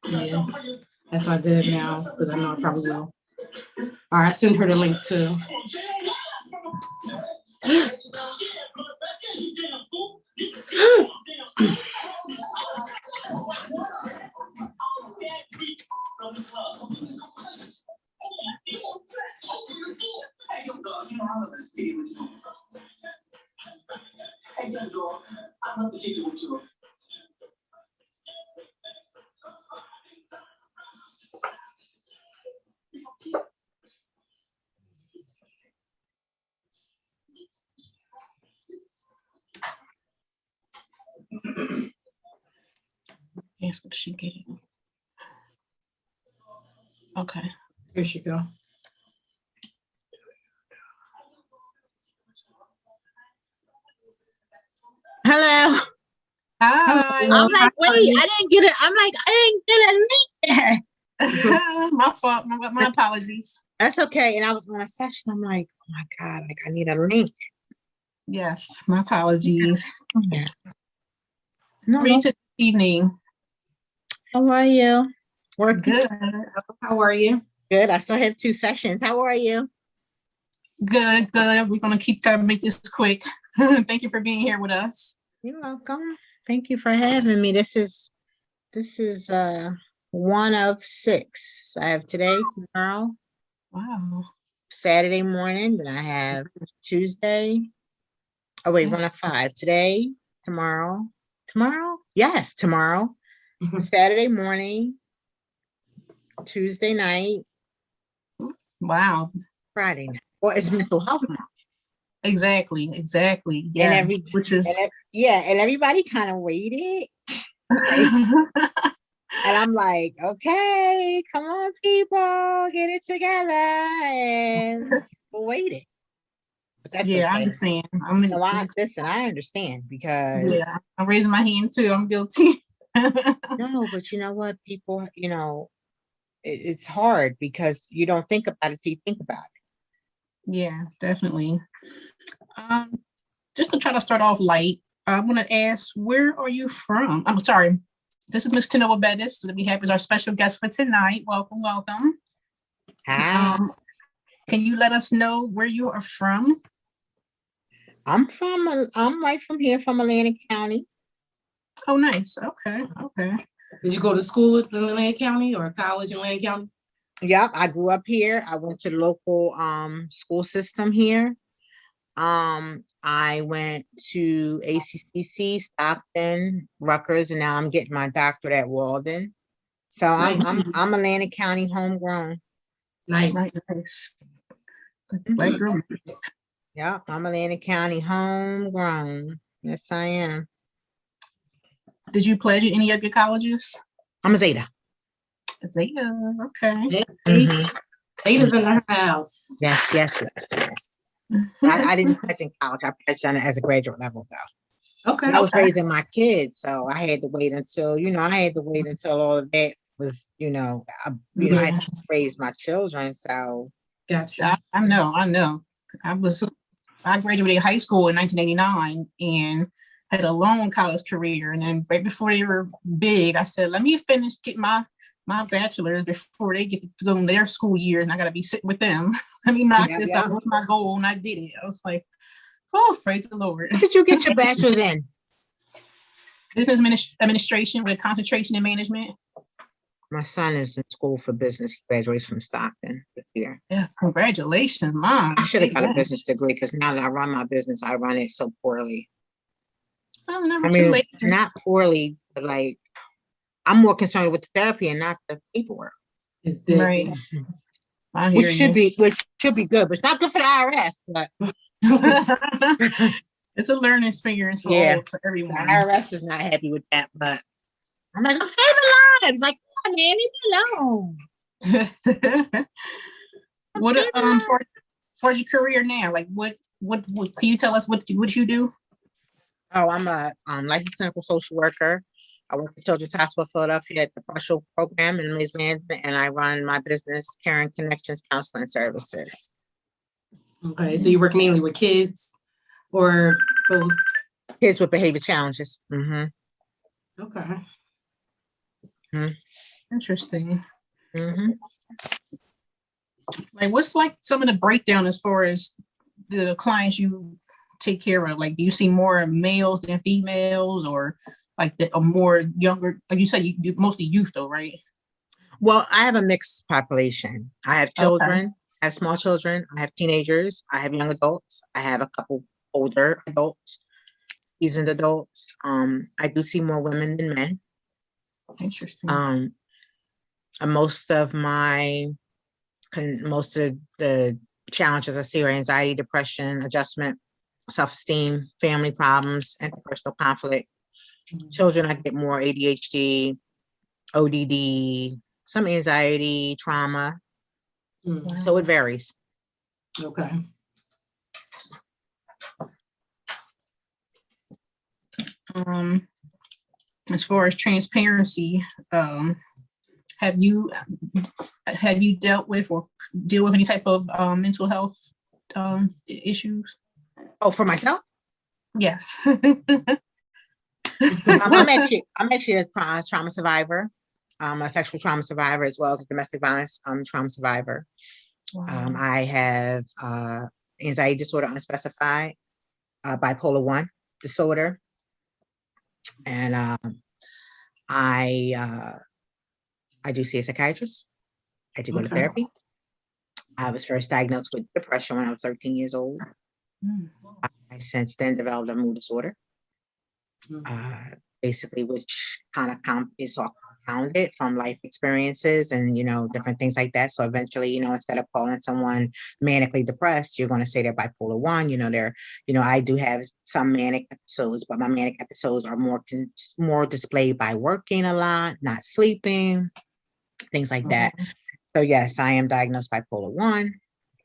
Yeah, that's what I did now because I know I probably will. All right, send her the link too. Yes, what she get? Okay, here she go. Hello. Hi. I'm like, wait, I didn't get it. I'm like, I didn't get a link yet. My fault. My apologies. That's okay. And I was on a session. I'm like, oh my God, like I need a link. Yes, my apologies. Yeah. No, this evening. How are you? Working? Good. How are you? Good. I still have 2 sessions. How are you? Good. We're gonna trying to make this quick. Thank you for being here with us. You're welcome. Thank you for having me. This is 1 of 6. I have today, tomorrow. Wow. Saturday morning, then I have Tuesday. Oh wait, 1 of 5. Today, tomorrow. Yes, tomorrow. Saturday morning, Tuesday night. Wow. Friday night. Well, it's mental health month. Exactly. Yes. And everybody kind of waited. And I'm like, okay, come on, people, get it together. And waited. But that's okay. I understand. I understand because I'm raising my hand too. I'm guilty. No, but you know what, people, it's hard because you don't think about it till you think about it. Yeah, definitely. Just to try to start off light, I want to ask, where are you from? I'm sorry. This is Miss Tanoa Bettis that we have as our special guest for tonight. Welcome. Hi. Can you let us know where you are from? I'm right from here, from Atlantic County. Oh, nice. Okay. Did you go to school in Atlantic County or college in Atlantic County? Yep, I grew up here. I went to the local school system here. I went to ACCC, Stockton, Rutgers, and now I'm getting my doctorate at Walden. So I'm Atlantic County homegrown. Nice. Yep, I'm Atlantic County homegrown. Yes, I am. Did you pledge at any of your colleges? I'm a Zeta. Zeta, okay. Zeta's in her house. Yes. I didn't pledge in college. I pledged on it as a graduate level, though. Okay. I was raising my kids, so I had to wait until all of that was, I had to raise my children. So gotcha. I know. I graduated high school in 1989 and had a long college career. And then right before they were big, I said, let me get my bachelor's before they get to go in their school years, and I got to be sitting with them. Let me knock this out. What's my goal? And I did it. I was like, oh, praise the Lord. What did you get your bachelor's in? Business administration with a concentration in management. My son is in school for business. He graduates from Stockton this year. Yeah, congratulations, Mom. I should have got a business degree because now that I run my business, I run it so poorly. Oh, never too late. Not poorly, but like I'm more concerned with the therapy and not the paperwork. Right. Which should be good, but it's not good for the IRS. But it's a learning experience for everyone. The IRS is not happy with that, but I'm like, I'm saving lives. Like, come on, man, leave me alone. What for your career now? Like, what can you tell us what you do? Oh, I'm a licensed clinical social worker. I work at Children's Hospital Philadelphia at the partial program in Maysland, and I run my business, Caring Connections Counseling Services. Okay, so you work mainly with kids or both? Kids with behavior challenges. Okay. Interesting. Mm-hmm. Like, what's like some of the breakdown as far as the clients you take care of? Like, do you see more males than females, or like a more younger? Like you said, you mostly youth though, right? Well, I have a mixed population. I have children. Okay. I have small children. I have teenagers. I have young adults. I have a couple older adults, seasoned adults. I do see more women than men. Interesting. Most of the challenges I see are anxiety, depression, adjustment, self-esteem, family problems, interpersonal conflict. Children, I get more ADHD, ODD, some anxiety, trauma. Wow. So it varies. Okay. As far as transparency, have you dealt with or deal with any type of mental health issues? Oh, for myself? Yes. I'm actually a trauma survivor. A sexual trauma survivor, as well as a domestic violence trauma survivor. Wow. I have anxiety disorder unspecified, bipolar 1 disorder, and I do see a psychiatrist. I do go to therapy. I was first diagnosed with depression when I was 13 years old. I since then developed a mood disorder, basically, which kind of is all compounded from life experiences and, different things like that. So eventually, instead of calling someone manically depressed, you're going to say they're bipolar 1. I do have some manic episodes, but my manic episodes are more displayed by working a lot, not sleeping, things like that. So yes, I am diagnosed bipolar 1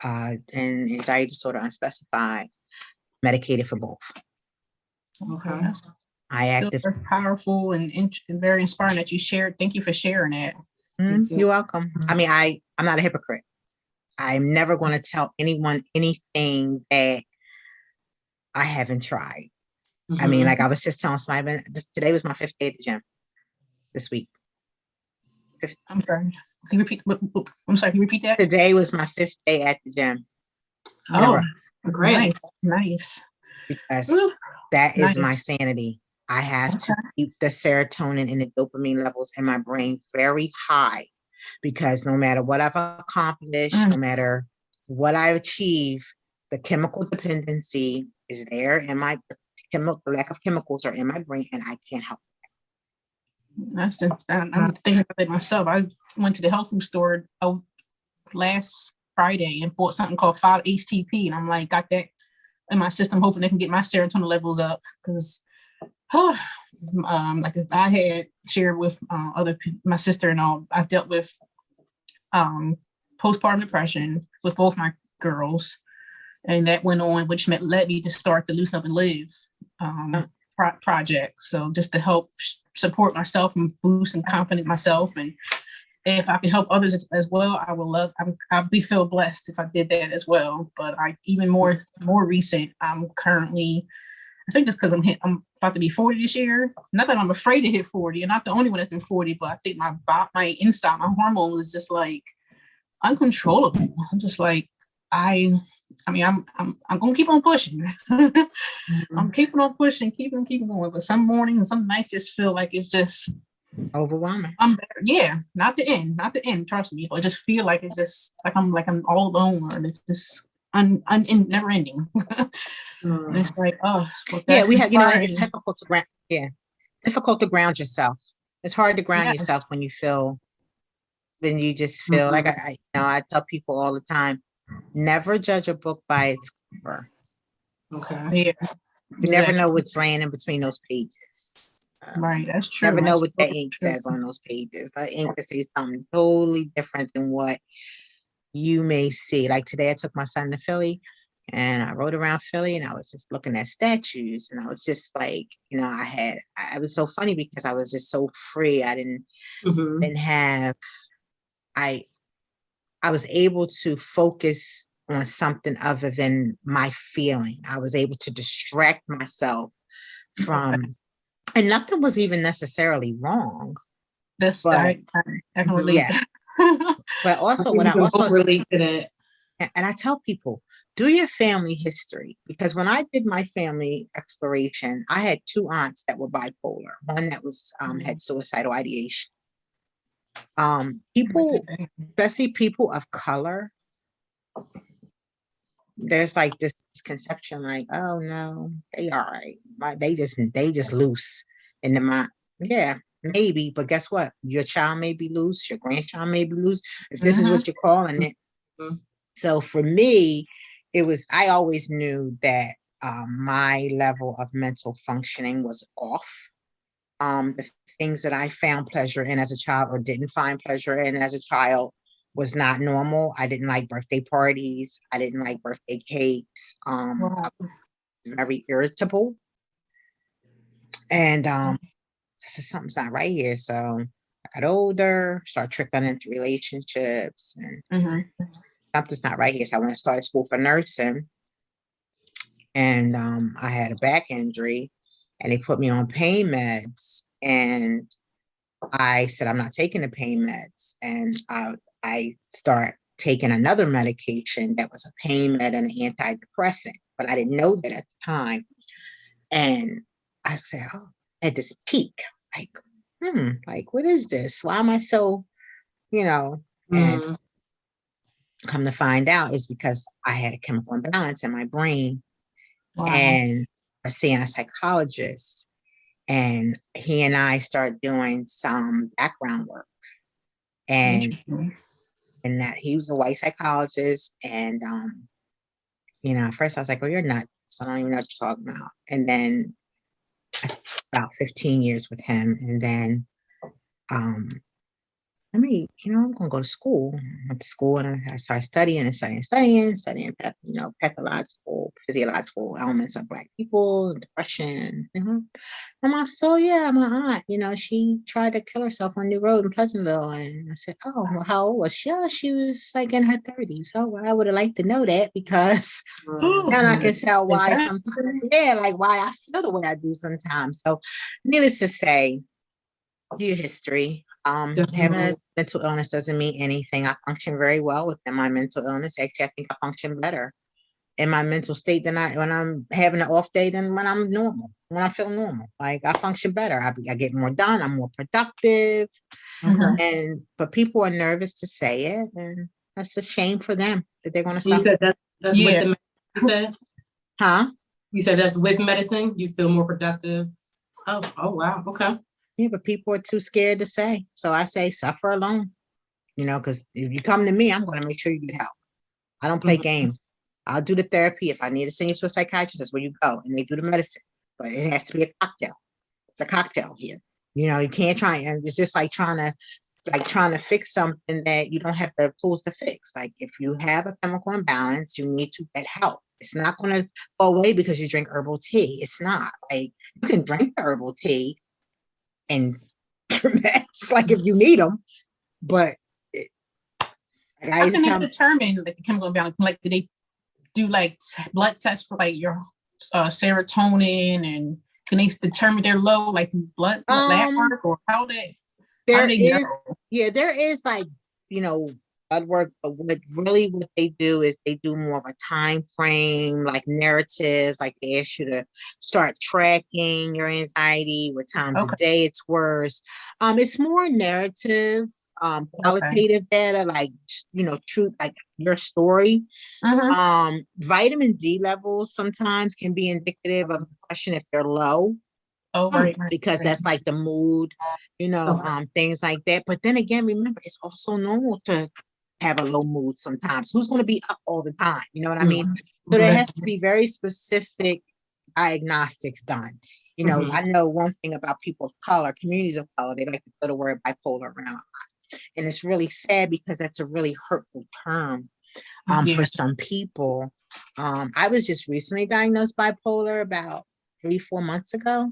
and anxiety disorder unspecified, medicated for both. Okay. Very powerful and very inspiring that you shared. Thank you for sharing that. You're welcome. I mean, I'm not a hypocrite. I'm never going to tell anyone anything that I haven't tried. I mean, like I was just telling somebody, today was my 5th day at the gym this week. I'm sorry. Can you repeat? I'm sorry. Can you repeat that? Today was my 5th day at the gym. Oh, great. Nice. Because that is my sanity. I have to keep the serotonin and the dopamine levels in my brain very high, because no matter what I've accomplished, no matter what I achieve, the chemical dependency is there, and the lack of chemicals are in my brain, and I can't help it. I'm thinking about it myself. I went to the health food store last Friday and bought something called 5-HTP, and I'm like, got that in my system, hoping they can get my serotonin levels up, because like I had shared with my sister and all, I've dealt with postpartum depression with both my girls, and that went on, which led me to start the Loosen Up and Live project. So just to help support myself and boost and confident myself, and if I can help others as well, I would love. I'd be feel blessed if I did that as well. But even more recent, I'm currently, I think it's because I'm about to be 40 this year. Not that I'm afraid to hit 40. I'm not the only one that's been 40, but I think my inside, my hormone is just like uncontrollable. I'm just like, I'm gonna keep on pushing. I'm keeping on pushing, keeping going. But some mornings, some nights just feel like it's just overwhelming. I'm better. Yeah, not the end. Trust me. But I just feel like it's just like I'm all alone, or it's just never ending. It's like, we have, it's difficult to ground. Yeah, difficult to ground yourself. It's hard to ground yourself when you feel. Then you just feel like I tell people all the time, never judge a book by its cover. Okay. Yeah. You never know what's laying in between those pages. Right, that's true. Never know what that ink says on those pages. The ink could say something totally different than what you may see. Like today, I took my son to Philly, and I rode around Philly, and I was just looking at statues, and I was just like, I was so funny because I was just so free. I didn't have. I was able to focus on something other than my feeling. I was able to distract myself from, and nothing was even necessarily wrong. That's but I can relate. yeah. But also, what I also relate to that, and I tell people, do your family history, because when I did my family exploration, I had 2 aunts that were bipolar. One that was had suicidal ideation. People, especially people of color, there's like this conception like, oh no, they all right. They just loose in the mind. Yeah, maybe, but guess what? Your child may be loose, your grandchild may be loose, if this is what you're calling it. So for me, I always knew that my level of mental functioning was off. The things that I found pleasure in as a child or didn't find pleasure in as a child was not normal. I didn't like birthday parties. I didn't like birthday cakes. Wow. I was very irritable. And I said, something's not right here. So I got older, started trickling into relationships, and something's not right here. So I went to start school for nursing. And I had a back injury, and they put me on pain meds. And I said, I'm not taking the pain meds. And I start taking another medication that was a pain med and an antidepressant, but I didn't know that at the time. And I said, oh, at this peak, like, like, what is this? Why am I so, and come to find out is because I had a chemical imbalance in my brain. Wow. And I was seeing a psychologist, and he and I started doing some background work. And that he was a white psychologist. And, at first I was like, well, you're nuts. I don't even know what you're talking about. And then I spent about 15 years with him. And then, I'm going to go to school. I went to school and I started studying, pathological, physiological elements of Black people, depression. My mom said, oh yeah, my aunt, she tried to kill herself on New Road in Pleasantville. And I said, oh, well, how old was she? Yeah, she was like in her 30s. Oh, well, I would have liked to know that, because then I can tell why sometimes, like why I feel the way I do sometimes. So needless to say, do your history. Having a mental illness doesn't mean anything. I function very well within my mental illness. Actually, I think I function better in my mental state than when I'm having an off day than when I'm normal, when I feel normal. Like I function better. I get more done. I'm more productive. But people are nervous to say it, and that's a shame for them that they're going to suffer. You said that's with the medicine, you said? Huh? You said that's with medicine? You feel more productive? Oh wow. Okay. Yeah, but people are too scared to say. So I say suffer alone, because if you come to me, I'm going to make sure you get help. I don't play games. I'll do the therapy. If I need to send you to a psychiatrist, that's where you go, and they do the medicine. But it has to be a cocktail. It's a cocktail here. You can't try, and it's just like trying to fix something that you don't have the tools to fix. Like if you have a chemical imbalance, you need to get help. It's not going to go away because you drink herbal tea. It's not. Like you can drink the herbal tea and meds, like if you need them, but how can they determine like the chemical imbalance? Like, do they do like blood tests for like your serotonin, and can they determine they're low, like blood lab work, or how they? There is like blood work, but what they do is they do more of a time frame, like narratives, like they ask you to start tracking your anxiety, what times a day it's worse. It's more narrative, qualitative data, like truth, like your story. Vitamin D levels sometimes can be indicative of depression if they're low. Because that's like the mood, things like that. But then again, remember, it's also normal to have a low mood sometimes. Who's going to be up all the time? You know what I mean? So there has to be very specific diagnostics done. I know one thing about people of color, communities of color, they like to put the word bipolar around. And it's really sad because that's a really hurtful term for some people. I was just recently diagnosed bipolar about 3-4 months ago.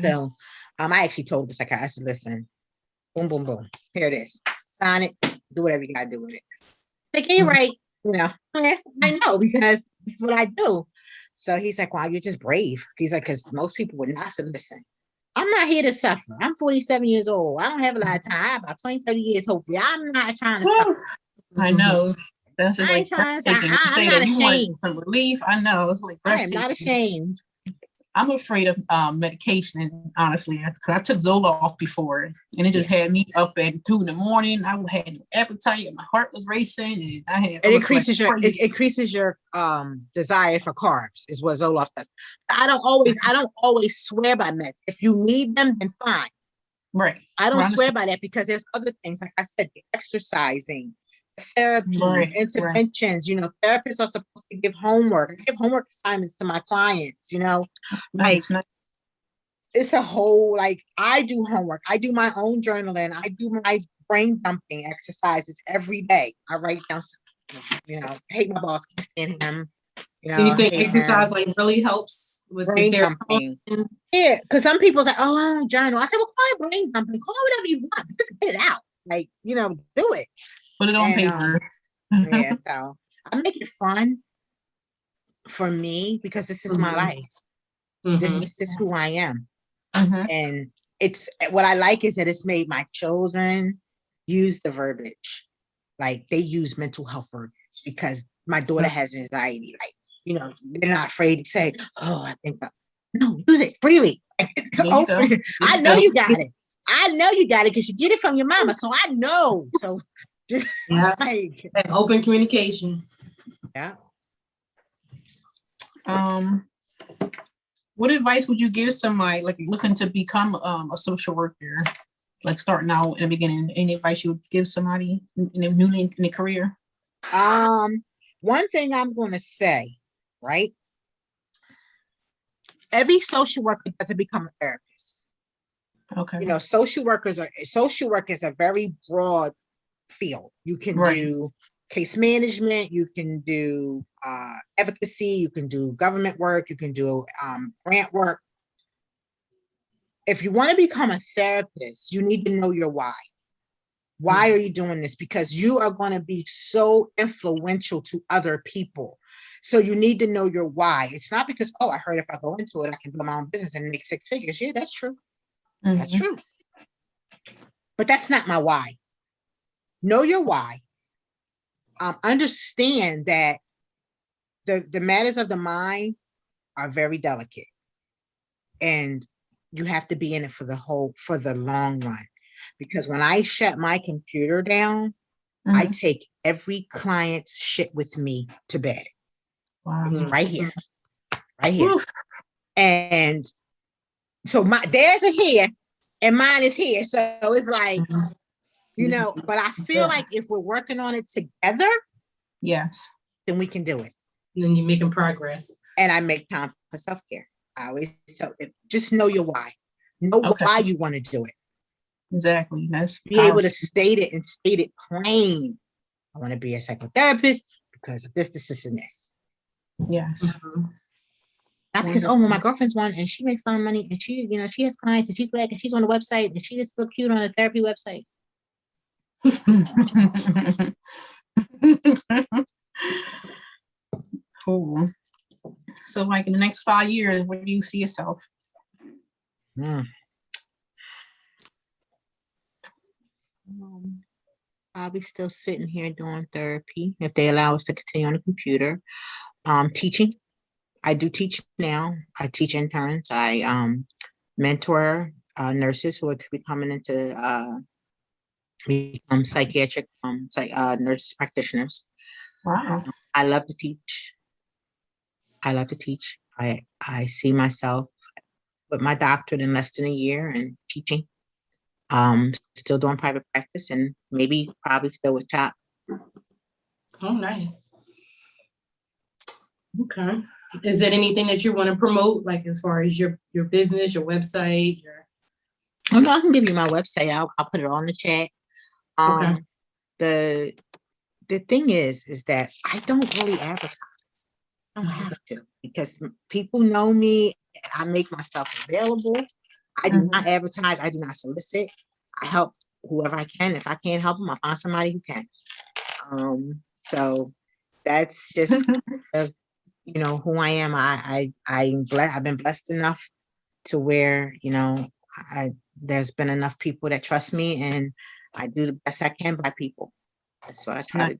So I actually told the psychiatrist, listen, boom, boom, boom. Here it is. Sign it. Do whatever you gotta do with it. Like, you're right. I know, because this is what I do. So he's like, wow, you're just brave. He's like, because most people would not. I said, listen, I'm not here to suffer. I'm 47 years old. I don't have a lot of time. I have about 20, 30 years, hopefully. I'm not trying to suffer. I know. That's just I like ain't trying to, breathtaking. You I'm say not that you want ashamed. some relief. I know. It's like I am breathtaking. not ashamed. I'm afraid of medication, honestly. I took Zoloft before, and it just had me up at 2 a.m. I had no appetite, and my heart was racing, and it increases your desire for carbs, is what Zoloft does. I don't always swear by meds. If you need them, then fine. Right. I don't swear by that because there's other things, like I said, exercising, therapy, interventions. Right. Therapists are supposed to give homework. I give homework assignments to my clients, like it's a whole, like, I do homework. I do my own journaling. I do my brain dumping exercises every day. I write down, hate my boss, can't stand him. Do you think exercise like really helps with brain dumping? Yeah, because some people say, "Oh, I don't journal." I said, "Well, call it brain dumping. Call it whatever you want. Just get it out. Like, do it. Put it on paper." Yeah, so I make it fun for me because this is my life. This is who I am, and it's what I like is that it's made my children use the verbiage, like they use mental health verbiage, because my daughter has anxiety. Like, they're not afraid to say, "Oh, I think no, use it freely." I know you got it. I know you got it because you get it from your mama. So I know. So just like open communication. Yeah. What advice would you give somebody like looking to become a social worker, like starting out in the beginning? Any advice you would give somebody newly in their career? One thing I'm going to say, right? Every social worker doesn't become a therapist. Okay. Social work is a very broad field. You can do case management, you can do advocacy, you can do government work, you can do grant work. If you want to become a therapist, you need to know your why. Why are you doing this? Because you are going to be so influential to other people. So you need to know your why. It's not because, I heard if I go into it, I can build my own business and make 6 figures. Yeah, that's true. That's true. But that's not my why. Know your why. Understand that the matters of the mind are very delicate, and you have to be in it for the long run. Because when I shut my computer down, I take every client's shit with me to bed. Wow. It's right here. Oof. And so theirs are here and mine is here. So it's like, but I feel like if we're working on it together, yes, then we can do it. And then you're making progress. And I make time for self-care. I always just know your why. Know why you want to do it. Exactly. That's be able to state it and state it plain. I want to be a psychotherapist because of this, and this. Yes. Not because, my girlfriend's one and she makes a lot of money and she, she has clients and she's black and she's on the website and she just look cute on a therapy website. Cool. So like in the next 5 years, where do you see yourself? Probably still sitting here doing therapy if they allow us to continue on the computer. Teaching. I do teach now. I teach interns. I mentor nurses who are becoming into become psychiatric nurse practitioners. Wow. I love to teach. I see myself with my doctorate in less than a year and teaching. Still doing private practice and probably still with CHOP. Oh, nice. Okay. Is there anything that you want to promote, like as far as your business, your website? I can give you my website. I'll put it on the chat. Okay. The thing is that I don't really advertise. I don't have to because people know me. I make myself available. I do not advertise. I do not solicit. I help whoever I can. If I can't help them, I find somebody who can. So that's just who I am. I've been blessed enough to where there's been enough people that trust me, and I do the best I can by people. That's what I try to do.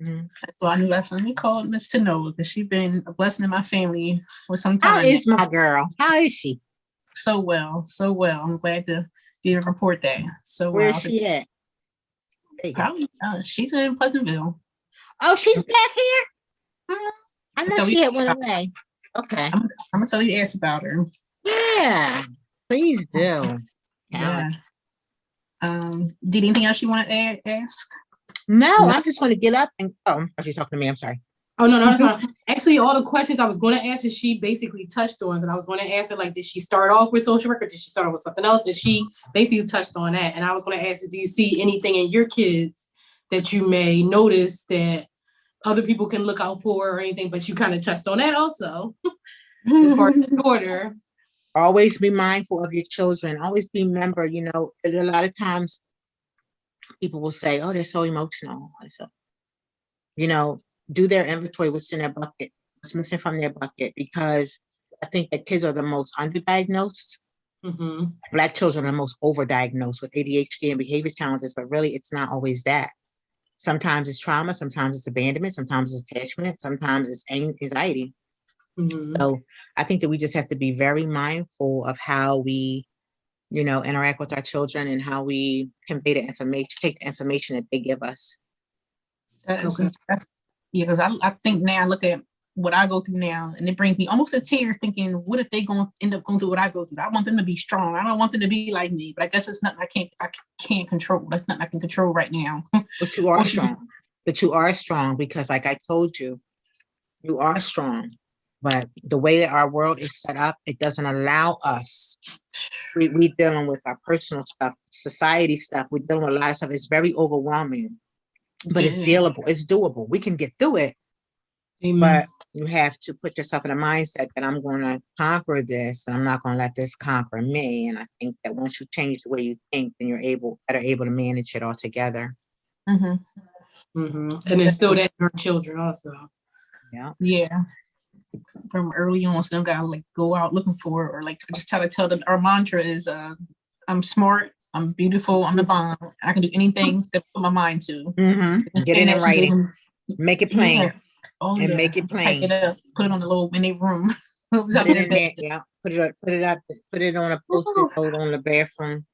Mm-hmm. That's why let me call Miss Tanoa, because she's been a blessing in my family for some time. How is my girl? How is she? So well. I'm glad to report that. So where is she at? Probably, she's in Pleasantville. Oh, she's back here? I know she had went away. Okay. I'm gonna tell you to ask about her. Yeah, please do. Yeah. Did anything else you want to ask? No, I'm just going to get up and she's talking to me. I'm sorry. Oh, no. Actually, all the questions I was going to ask, she basically touched on, because I was going to ask her, like, did she start off with social work or did she start off with something else? And she basically touched on that. And I was going to ask her, do you see anything in your kids that you may notice that other people can look out for or anything? But you kind of touched on that also. As far as the order. Always be mindful of your children. Always remember, a lot of times people will say, oh, they're so emotional. So, do their inventory, what's in their bucket, what's missing from their bucket, because I think that kids are the most underdiagnosed. Mm-hmm. Black children are the most overdiagnosed with ADHD and behavior challenges, but really it's not always that. Sometimes it's trauma, sometimes it's abandonment, sometimes it's attachment, sometimes it's anxiety. Mm-hmm. So I think that we just have to be very mindful of how we, interact with our children and how we convey the information, take the information that they give us. Because I think now, I look at what I go through now, and it brings me almost to tears thinking, what if they going to end up going through what I go through? I want them to be strong. I don't want them to be like me, but I guess it's nothing I can't control. That's nothing I can control right now. But you are strong. But you are strong because, like I told you, you are strong. But the way that our world is set up, it doesn't allow us. We dealing with our personal stuff, society stuff. We're dealing with a lot of stuff. It's very overwhelming. But it's dealable. It's doable. We can get through it. Amen. But you have to put yourself in a mindset that I'm going to conquer this. And I'm not going to let this conquer me. And I think that once you change the way you think, then you're better able to manage it all together. Mm-hmm. Mm-hmm. And instill that in our children also. Yeah. From early on, so them guys like go out looking for, or like just try to tell them. Our mantra is, I'm smart. I'm beautiful. I'm the bomb. I can do anything that I put my mind to. Mm-hmm. Get it in writing. Make it plain. Yeah. And make it plain. It up, put it on the little in their room. Put it in there. Yeah. Put it up. Put it on a post-it note on the bathroom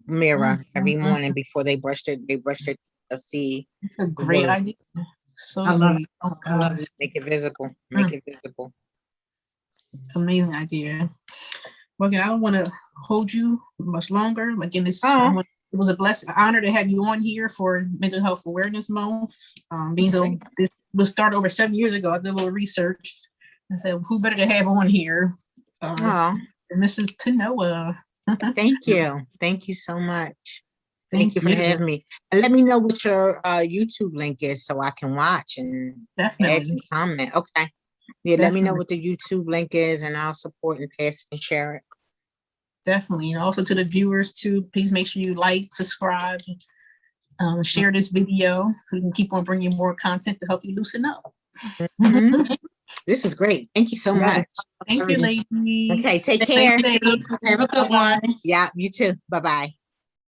mirror every morning before they brush it. They'll see. It's a great idea. So I love it. Make it visible. Make it visible. Amazing idea. Well, again, I don't want to hold you much longer. Again, it was a blessing, honor to have you on here for Mental Health Awareness Month. This was started over 7 years ago. I did a little research. I said, who better to have on here? Mrs. Tanoa. Thank you. Thank you so much. Thank you for having me. And let me know what your YouTube link is so I can watch and add and comment. Okay. Yeah, Let me know what the YouTube link is, and I'll support and pass and share it. Definitely. And also to the viewers too, please make sure you like, subscribe, share this video. We can keep on bringing more content to help you loosen up. Mm-hmm. This is great. Thank you so much. Thank you, ladies. Okay, take care. Have a good one. Yeah, you too. Bye-bye.